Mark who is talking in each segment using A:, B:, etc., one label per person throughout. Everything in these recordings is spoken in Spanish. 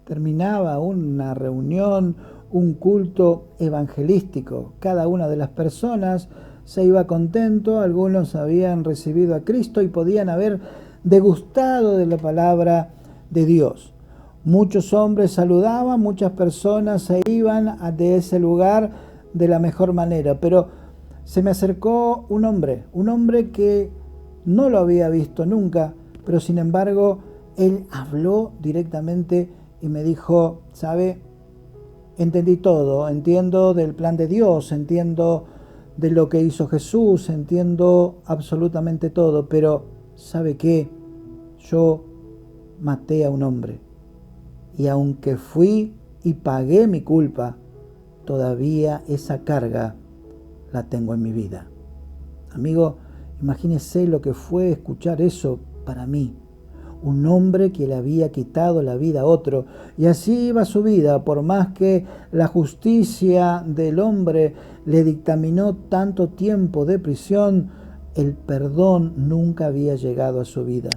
A: terminaba una reunión, un culto evangelístico. Cada una de las personas se iba contento, algunos habían recibido a Cristo y podían haber degustado de la palabra de Dios. Muchos hombres saludaban, muchas personas se iban de ese lugar de la mejor manera, pero se me acercó un hombre que no lo había visto nunca, pero sin embargo él habló directamente y me dijo: ¿sabe? Entendí todo, entiendo del plan de Dios, entiendo de lo que hizo Jesús, entiendo absolutamente todo, pero ¿sabe qué? Yo maté a un hombre y aunque fui y pagué mi culpa, todavía esa carga la tengo en mi vida. Amigo, imagínese lo que fue escuchar eso para mí. Un hombre que le había quitado la vida a otro, y así iba su vida, por más que la justicia del hombre le dictaminó tanto tiempo de prisión, el perdón nunca había llegado a su vida.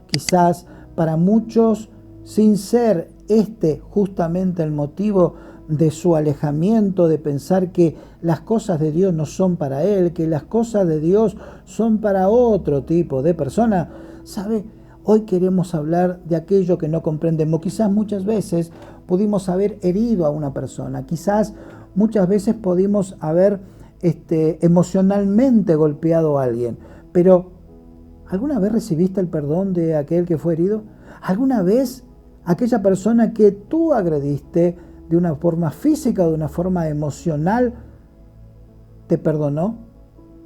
A: Quizás para muchos, sin ser este justamente el motivo de su alejamiento, de pensar que las cosas de Dios no son para él, que las cosas de Dios son para otro tipo de persona, ¿sabe? Hoy queremos hablar de aquello que no comprendemos. Quizás muchas veces pudimos haber herido a una persona, quizás muchas veces pudimos haber emocionalmente golpeado a alguien, pero ¿alguna vez recibiste el perdón de aquel que fue herido? ¿Alguna vez aquella persona que tú agrediste de una forma física o de una forma emocional te perdonó?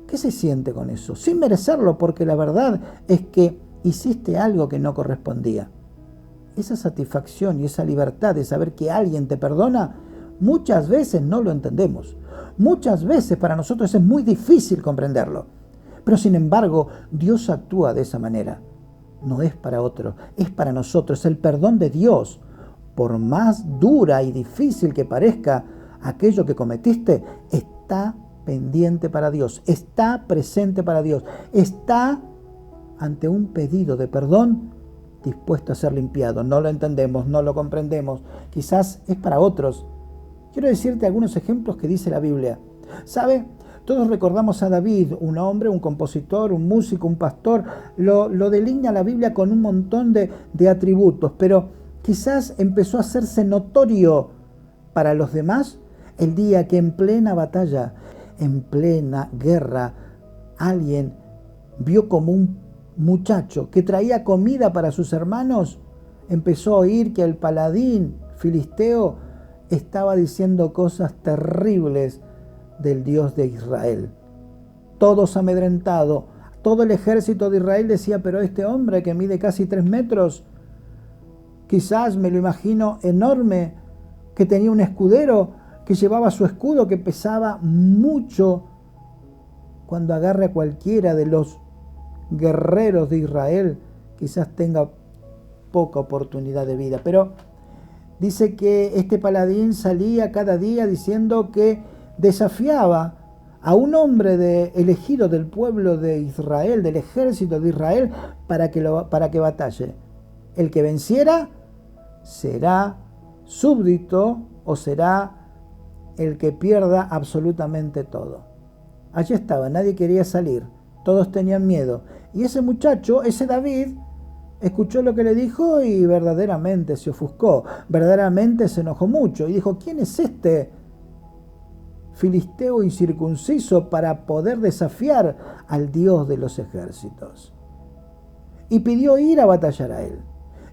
A: ¿Qué se siente con eso? Sin merecerlo, porque la verdad es que hiciste algo que no correspondía. Esa satisfacción y esa libertad de saber que alguien te perdona, muchas veces no lo entendemos. Muchas veces para nosotros es muy difícil comprenderlo. Pero sin embargo, Dios actúa de esa manera. No es para otro, es para nosotros. El perdón de Dios, por más dura y difícil que parezca aquello que cometiste, está pendiente para Dios, está presente para Dios, está ante un pedido de perdón dispuesto a ser limpiado. No lo entendemos, no lo comprendemos, quizás es para otros. Quiero decirte algunos ejemplos que dice la Biblia. ¿Sabe? Todos recordamos a David, un hombre, un compositor, un músico, un pastor. Lo designa la Biblia con un montón de atributos, pero quizás empezó a hacerse notorio para los demás el día que en plena batalla, en plena guerra, alguien vio como un muchacho que traía comida para sus hermanos, empezó a oír que el paladín filisteo estaba diciendo cosas terribles del Dios de Israel. Todos amedrentados, todo el ejército de Israel decía: pero este hombre que mide casi 3 metros, quizás me lo imagino enorme, que tenía un escudero, que llevaba su escudo que pesaba mucho, cuando agarre a cualquiera de los guerreros de Israel, quizás tenga poca oportunidad de vida. Pero dice que este paladín salía cada día diciendo que desafiaba a un hombre elegido del pueblo de Israel, del ejército de Israel, para que batalle. El que venciera será súbdito o será el que pierda absolutamente todo. Allí estaba, nadie quería salir, todos tenían miedo. Y ese muchacho, ese David, escuchó lo que le dijo y verdaderamente se ofuscó, verdaderamente se enojó mucho y dijo: ¿quién es este filisteo incircunciso para poder desafiar al Dios de los ejércitos? Y pidió ir a batallar a él.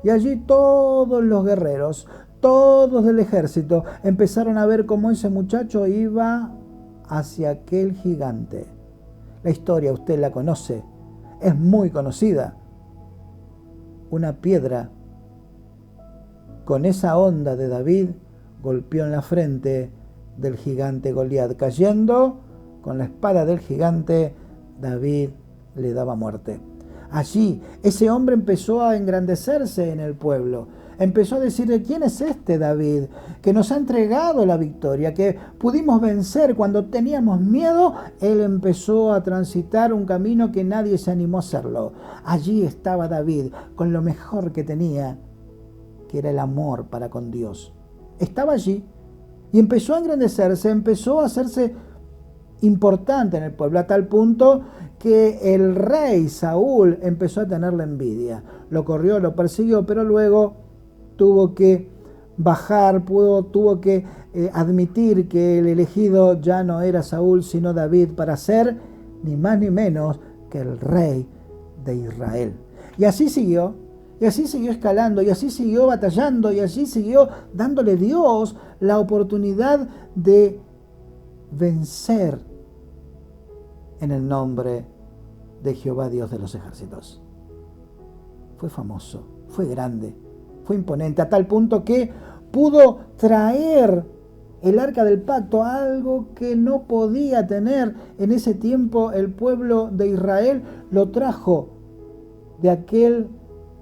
A: Y allí todos los guerreros, todos del ejército, empezaron a ver cómo ese muchacho iba hacia aquel gigante. La historia usted la conoce, es muy conocida. Una piedra con esa onda de David golpeó en la frente del gigante Goliat. Cayendo con la espada del gigante, David le daba muerte. Allí ese hombre empezó a engrandecerse en el pueblo. Empezó a decirle: ¿quién es este David que nos ha entregado la victoria, que pudimos vencer cuando teníamos miedo? Él empezó a transitar un camino que nadie se animó a hacerlo. Allí estaba David con lo mejor que tenía, que era el amor para con Dios. Estaba allí y empezó a engrandecerse, empezó a hacerse importante en el pueblo, a tal punto que el rey Saúl empezó a tenerle envidia. Lo corrió, lo persiguió, pero luego tuvo que bajar, tuvo que admitir que el elegido ya no era Saúl, sino David, para ser ni más ni menos que el rey de Israel. Y así siguió escalando, y así siguió batallando, y así siguió dándole Dios la oportunidad de vencer en el nombre de Jehová, Dios de los ejércitos. Fue famoso, fue grande, fue imponente, a tal punto que pudo traer el arca del pacto, algo que no podía tener en ese tiempo el pueblo de Israel. Lo trajo de aquel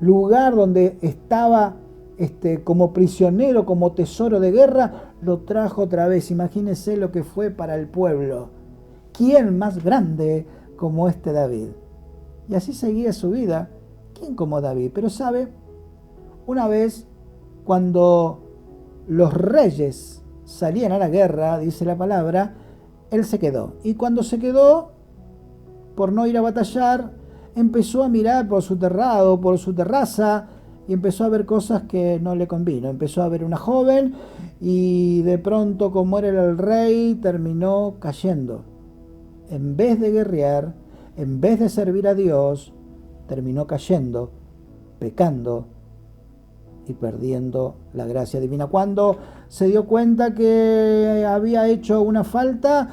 A: lugar donde estaba como prisionero, como tesoro de guerra, lo trajo otra vez. Imagínense lo que fue para el pueblo. ¿Quién más grande como este David? Y así seguía su vida. ¿Quién como David? Pero sabe, una vez cuando los reyes salían a la guerra, dice la palabra, él se quedó. Y cuando se quedó, por no ir a batallar, empezó a mirar por su terrado, por su terraza, y empezó a ver cosas que no le convino. Empezó a ver una joven y de pronto, como era el rey, terminó cayendo. En vez de guerrear, en vez de servir a Dios, terminó cayendo, pecando y perdiendo la gracia divina. Cuando se dio cuenta que había hecho una falta,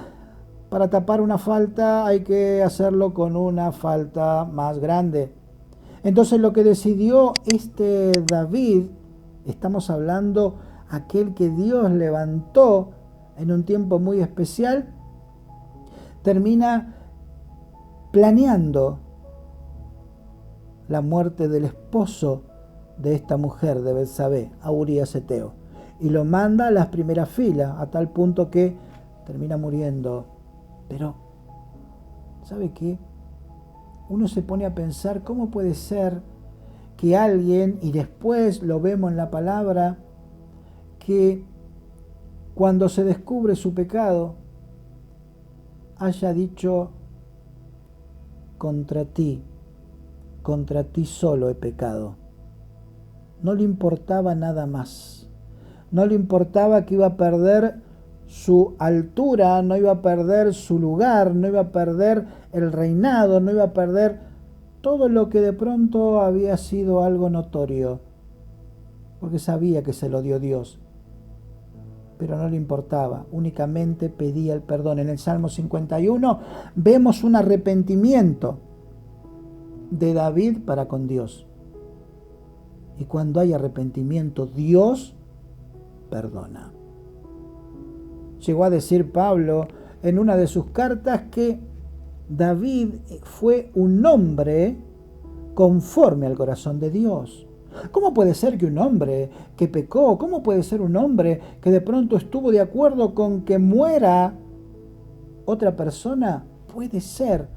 A: para tapar una falta hay que hacerlo con una falta más grande. Entonces lo que decidió este David, estamos hablando aquel que Dios levantó en un tiempo muy especial, termina planeando la muerte del esposo de esta mujer, de Betsabé, a Urías Eteo, y lo manda a las primeras filas, a tal punto que termina muriendo. Pero, ¿sabe qué? Uno se pone a pensar cómo puede ser que alguien, y después lo vemos en la palabra, que cuando se descubre su pecado, haya dicho: contra ti solo he pecado. No le importaba nada más. No le importaba que iba a perder su altura, no iba a perder su lugar, no iba a perder el reinado, no iba a perder todo lo que de pronto había sido algo notorio, porque sabía que se lo dio Dios, pero no le importaba, únicamente pedía el perdón. En el Salmo 51 vemos un arrepentimiento de David para con Dios, y cuando hay arrepentimiento, Dios perdona. Llegó a decir Pablo en una de sus cartas que David fue un hombre conforme al corazón de Dios. ¿Cómo puede ser que un hombre que pecó, cómo puede ser un hombre que de pronto estuvo de acuerdo con que muera otra persona, puede ser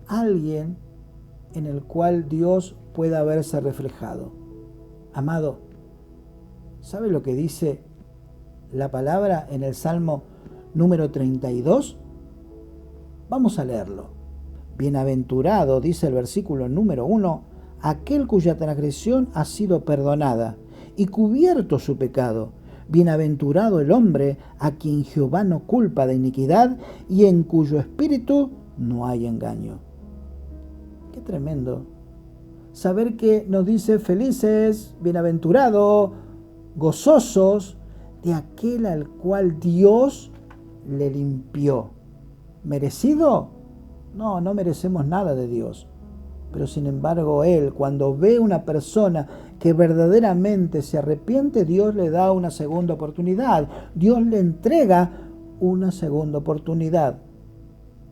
A: alguien en el cual Dios pueda verse reflejado? Amado, ¿sabe lo que dice la palabra en el Salmo número 32? Vamos a leerlo. Bienaventurado, dice el versículo número 1, aquel cuya transgresión ha sido perdonada y cubierto su pecado. Bienaventurado el hombre a quien Jehová no culpa de iniquidad y en cuyo espíritu no hay engaño. Qué tremendo saber que nos dice felices, bienaventurados, gozosos de aquel al cual Dios le limpió. ¿Merecido? No, no merecemos nada de Dios. Pero sin embargo Él, cuando ve una persona que verdaderamente se arrepiente, Dios le da una segunda oportunidad. Dios le entrega una segunda oportunidad.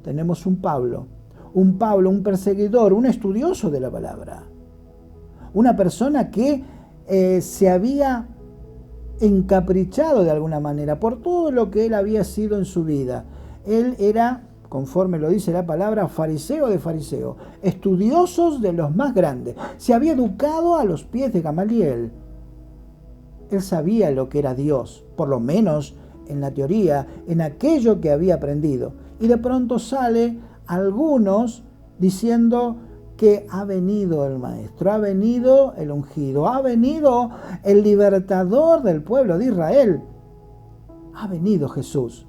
A: Tenemos un Pablo, un perseguidor, un estudioso de la palabra. Una persona que se había encaprichado de alguna manera por todo lo que él había sido en su vida. Él era, conforme lo dice la palabra, fariseo de fariseos, estudiosos de los más grandes. Se había educado a los pies de Gamaliel. Él sabía lo que era Dios, por lo menos en la teoría, en aquello que había aprendido. Y de pronto sale algunos diciendo que ha venido el Maestro, ha venido el ungido, ha venido el libertador del pueblo de Israel, ha venido Jesús.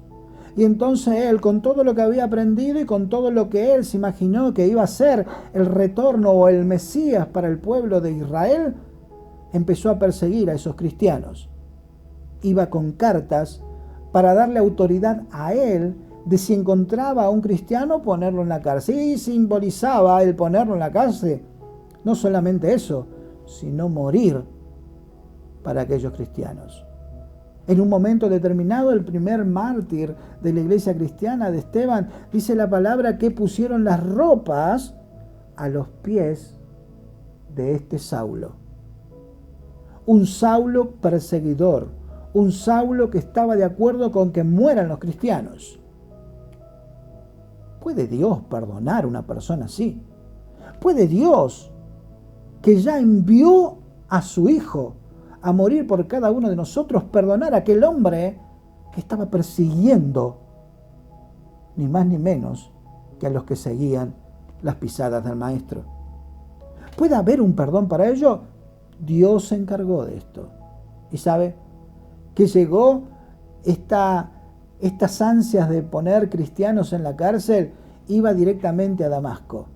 A: Y entonces él, con todo lo que había aprendido y con todo lo que él se imaginó que iba a ser el retorno o el Mesías para el pueblo de Israel, empezó a perseguir a esos cristianos. Iba con cartas para darle autoridad a él de si encontraba a un cristiano ponerlo en la cárcel. Y simbolizaba el ponerlo en la cárcel no solamente eso, sino morir para aquellos cristianos. En un momento determinado, el primer mártir de la iglesia cristiana, de Esteban, dice la palabra que pusieron las ropas a los pies de este Saulo. Un Saulo perseguidor, un Saulo que estaba de acuerdo con que mueran los cristianos. ¿Puede Dios perdonar a una persona así? ¿Puede Dios, que ya envió a su Hijo a morir por cada uno de nosotros, perdonar a aquel hombre que estaba persiguiendo, ni más ni menos que a los que seguían las pisadas del Maestro? ¿Puede haber un perdón para ello? Dios se encargó de esto. Y sabe que llegó estas ansias de poner cristianos en la cárcel, iba directamente a Damasco.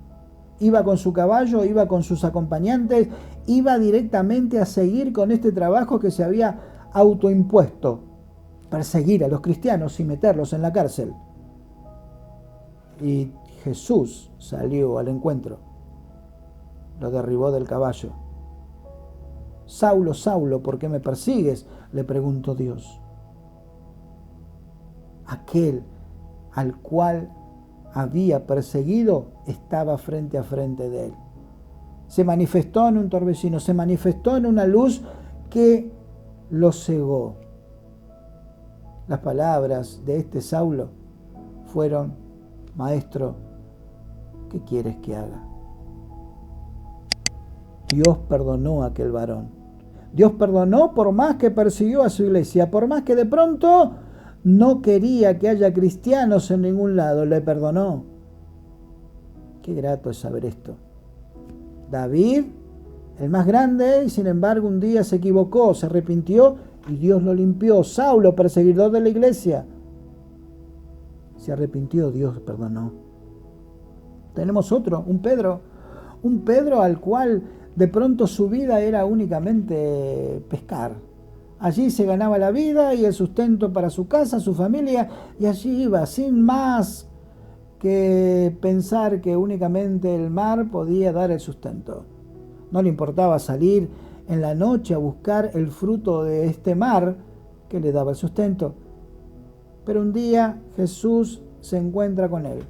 A: Iba con su caballo, iba con sus acompañantes, iba directamente a seguir con este trabajo que se había autoimpuesto, perseguir a los cristianos y meterlos en la cárcel. Y Jesús salió al encuentro, lo derribó del caballo. Saulo, Saulo, ¿por qué me persigues?, le preguntó Dios. Aquel al cual había perseguido estaba frente a frente de él. Se manifestó en un torbellino, se manifestó en una luz que lo cegó. Las palabras de este Saulo fueron: Maestro, ¿qué quieres que haga? Dios perdonó a aquel varón. Dios perdonó por más que persiguió a su iglesia, por más que de pronto no quería que haya cristianos en ningún lado, le perdonó. Qué grato es saber esto. David, el más grande, y sin embargo un día se equivocó, se arrepintió y Dios lo limpió. Saulo, perseguidor de la iglesia, se arrepintió, Dios perdonó. Tenemos otro, un Pedro al cual de pronto su vida era únicamente pescar. Allí se ganaba la vida y el sustento para su casa, su familia, y allí iba, sin más que pensar que únicamente el mar podía dar el sustento. No le importaba salir en la noche a buscar el fruto de este mar que le daba el sustento. Pero un día Jesús se encuentra con él.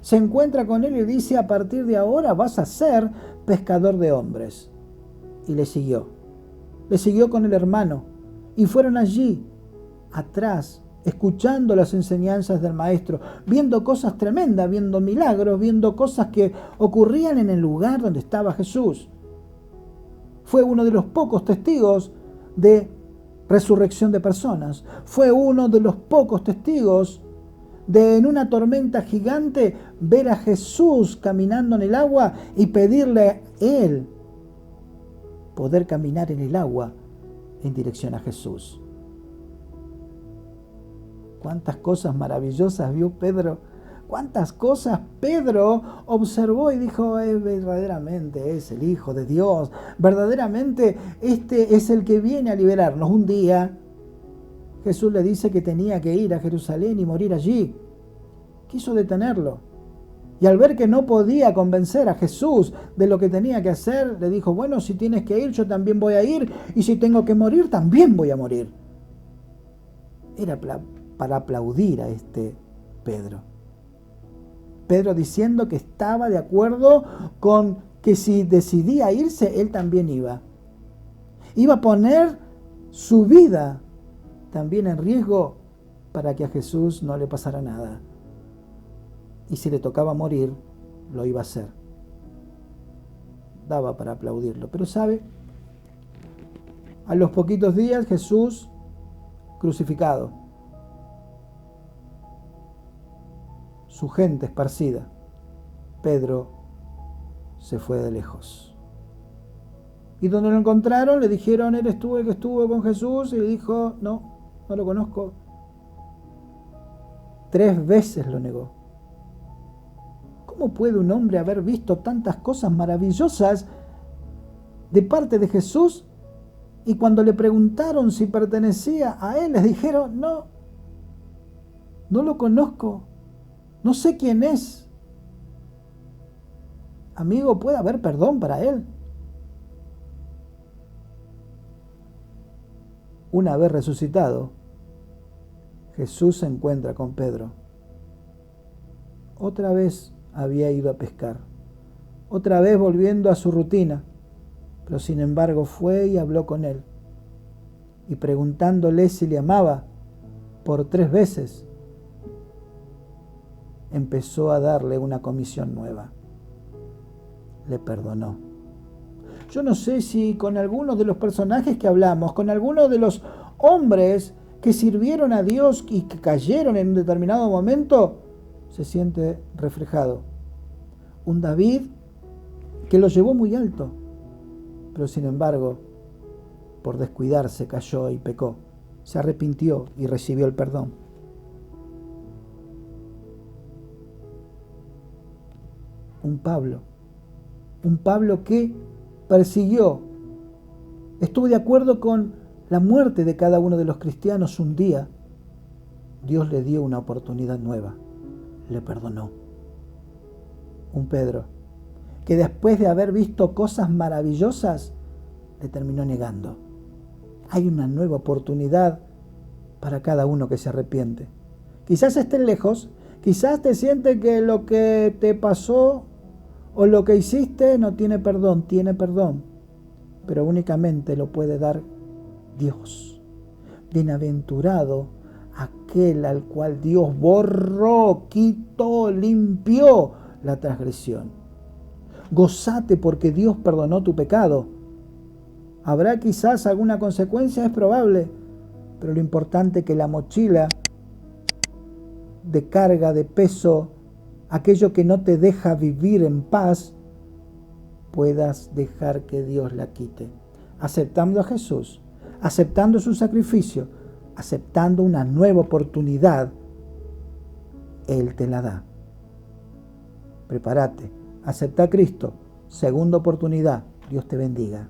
A: Se encuentra con él y dice: a partir de ahora vas a ser pescador de hombres. Y le siguió. Le siguió con el hermano. Y fueron allí, atrás, escuchando las enseñanzas del Maestro, viendo cosas tremendas, viendo milagros, viendo cosas que ocurrían en el lugar donde estaba Jesús. Fue uno de los pocos testigos de resurrección de personas. Fue uno de los pocos testigos de, en una tormenta gigante, ver a Jesús caminando en el agua y pedirle a él poder caminar en el agua en dirección a Jesús. Cuántas cosas maravillosas vio Pedro, cuántas cosas Pedro observó y dijo: verdaderamente es el Hijo de Dios, verdaderamente este es el que viene a liberarnos. Un día Jesús le dice que tenía que ir a Jerusalén y morir allí. Quiso detenerlo. Y al ver que no podía convencer a Jesús de lo que tenía que hacer, le dijo: bueno, si tienes que ir, yo también voy a ir, y si tengo que morir, también voy a morir. Era para aplaudir a este Pedro. Pedro diciendo que estaba de acuerdo con que si decidía irse, él también iba. Iba a poner su vida también en riesgo para que a Jesús no le pasara nada. Y si le tocaba morir, lo iba a hacer. Daba para aplaudirlo. Pero ¿sabe? A los poquitos días, Jesús crucificado. Su gente esparcida. Pedro se fue de lejos. Y donde lo encontraron, le dijeron, ¿eres tú el que estuvo con Jesús? Y le dijo, no lo conozco. 3 veces lo negó. ¿Cómo puede un hombre haber visto tantas cosas maravillosas de parte de Jesús? Y cuando le preguntaron si pertenecía a él, les dijeron, no lo conozco, no sé quién es. Amigo, ¿puede haber perdón para él? Una vez resucitado, Jesús se encuentra con Pedro. Otra vez había ido a pescar, otra vez volviendo a su rutina, pero sin embargo fue y habló con él. Y preguntándole si le amaba por 3 veces, empezó a darle una comisión nueva. Le perdonó. Yo no sé si con algunos de los personajes que hablamos, con algunos de los hombres que sirvieron a Dios y que cayeron en un determinado momento, se siente reflejado. Un David que lo llevó muy alto, pero sin embargo, por descuidarse cayó y pecó. Se arrepintió y recibió el perdón. Un Pablo que persiguió, estuvo de acuerdo con la muerte de cada uno de los cristianos. Un día Dios le dio una oportunidad nueva, le perdonó. Un Pedro que después de haber visto cosas maravillosas, le terminó negando. Hay una nueva oportunidad para cada uno que se arrepiente. Quizás estés lejos, quizás te sientes que lo que te pasó o lo que hiciste no tiene perdón, pero únicamente lo puede dar Dios. Bienaventurado aquel al cual Dios borró, quitó, limpió la transgresión. Gózate porque Dios perdonó tu pecado. Habrá quizás alguna consecuencia, es probable, pero lo importante es que la mochila de carga, de peso, aquello que no te deja vivir en paz, puedas dejar que Dios la quite. Aceptando a Jesús, aceptando su sacrificio, aceptando una nueva oportunidad, Él te la da. Prepárate, acepta a Cristo, segunda oportunidad. Dios te bendiga.